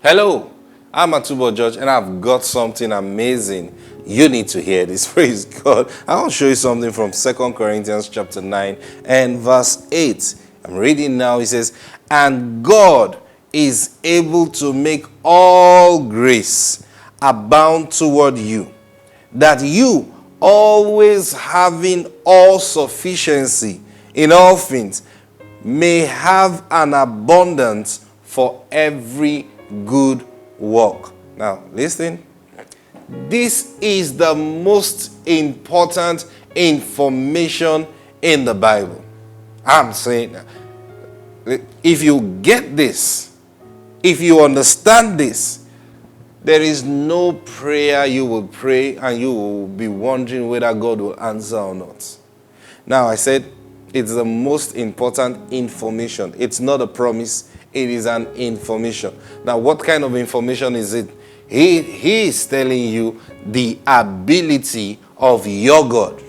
Hello, I'm Atubo George, and I've got something amazing. You need to hear this. Praise God. I want to show you something from 2 Corinthians chapter 9 and verse 8. I'm reading now. It says, "And God is able to make all grace abound toward you, that you, always having all sufficiency in all things, may have an abundance for every good work." Now, listen. This is the most important information in the Bible. I'm saying, if you get this, if you understand this, there is no prayer you will pray and you will be wondering whether God will answer or not. Now, I said it's the most important information. It's not a promise. It is an information. Now, what kind of information is it? He is telling you the ability of your God.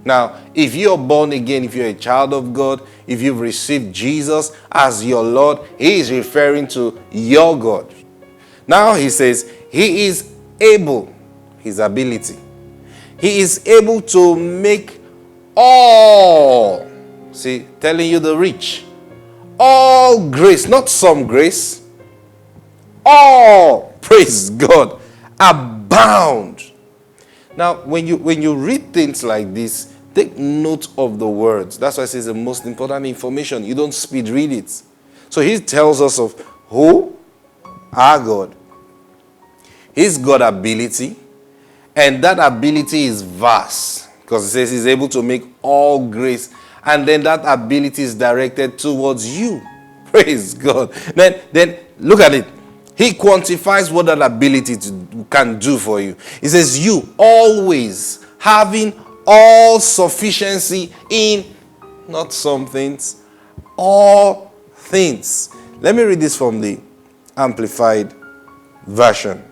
Now, if you're born again, if you're a child of God, if you've received Jesus as your Lord, he is referring to your God. Now he says he is able, his ability. He is able to make all, see, telling you the rich, all grace, not some grace, all, praise God, abound. Now, when you read things like this, take note of the words. That's why it says the most important information. You don't speed read it. So he tells us of who? Our God. His God ability, and that ability is vast, because it says he's able to make all grace, and then that ability is directed towards you. Praise God. Then look at it. He quantifies what that ability can do for you. He says, you always having all sufficiency in, not some things, all things. Let me read this from the Amplified Version.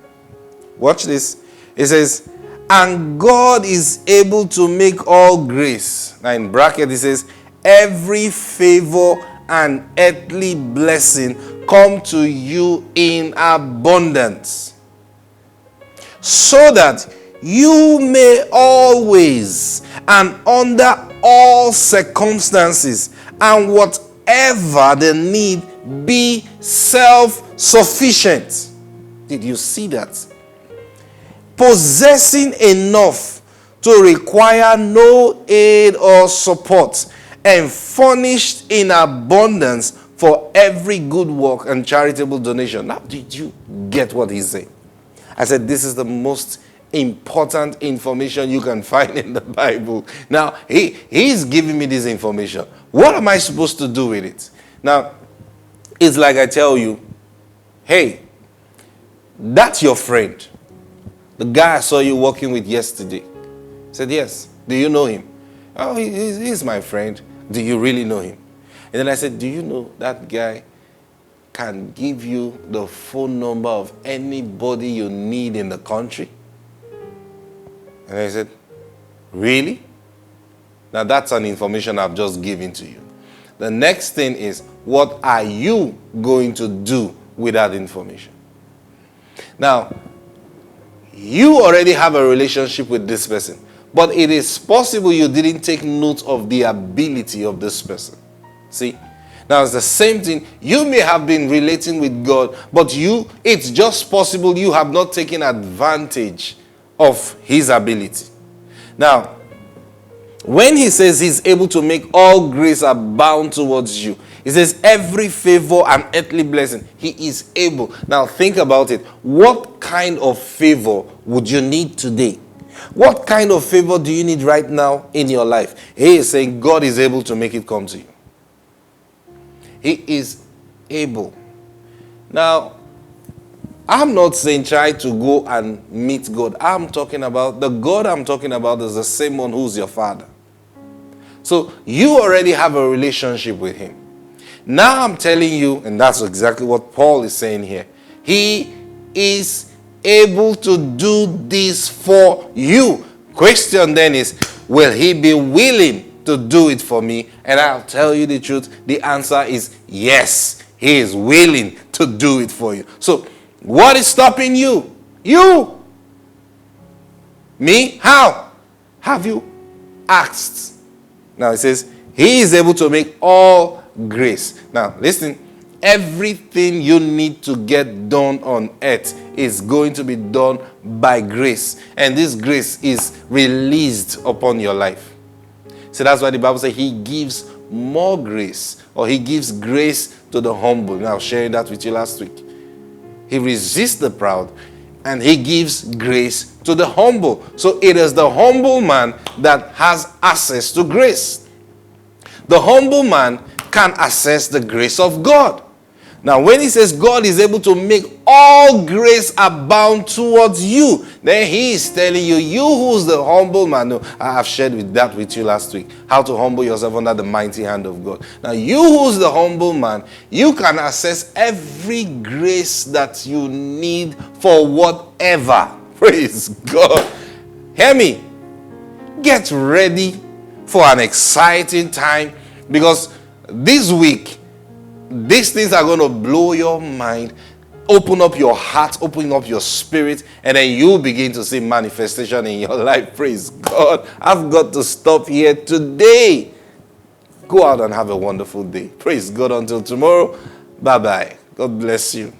Watch this. It says, and God is able to make all grace. Now in bracket it says, every favor and earthly blessing come to you in abundance, so that you may always and under all circumstances and whatever the need be self-sufficient. Did you see that? Possessing enough to require no aid or support, and furnished in abundance for every good work and charitable donation. Now, did you get what he's saying? I said this is the most important information you can find in the Bible. Now, he's giving me this information. What am I supposed to do with it? Now, it's like I tell you, hey, that's your friend. The guy I saw you walking with yesterday. I said, yes. Do you know him? Oh, he's my friend. Do you really know him? And then I said, do you know that guy can give you the phone number of anybody you need in the country? And I said, really? Now that's an information I've just given to you. The next thing is, what are you going to do with that information? Now, you already have a relationship with this person, but it is possible you didn't take note of the ability of this person. See? Now it's the same thing. You may have been relating with God, but it's just possible you have not taken advantage of his ability. Now, when he says he's able to make all grace abound towards you, he says every favor and earthly blessing, he is able. Now think about it. What kind of favor would you need today? What kind of favor do you need right now in your life? He is saying God is able to make it come to you. He is able. Now, I'm not saying try to go and meet God. I'm talking about, the God I'm talking about is the same one who's your father. So you already have a relationship with him. Now I'm telling you, and that's exactly what Paul is saying here. He is able to do this for you. Question then is, will he be willing to do it for me? And I'll tell you the truth. The answer is yes. He is willing to do it for you. So, what is stopping you? You. Me? How? Have you asked? Now it says, he is able to make all grace. Now, listen. Everything you need to get done on earth is going to be done by grace. And this grace is released upon your life. So that's why the Bible says he gives more grace, or he gives grace to the humble. Now, I was sharing that with you last week. He resists the proud, and he gives grace to the humble. So it is the humble man that has access to grace. The humble man can access the grace of God. Now, when he says God is able to make all grace abound towards you, then he is telling you, you who's the humble man. No, I have shared that with you last week, how to humble yourself under the mighty hand of God. Now, you who's the humble man, you can access every grace that you need for whatever. Praise God. Hear me. Get ready for an exciting time, because this week, these things are going to blow your mind, open up your heart, open up your spirit, and then you begin to see manifestation in your life. Praise God. I've got to stop here today. Go out and have a wonderful day. Praise God until tomorrow. Bye-bye. God bless you.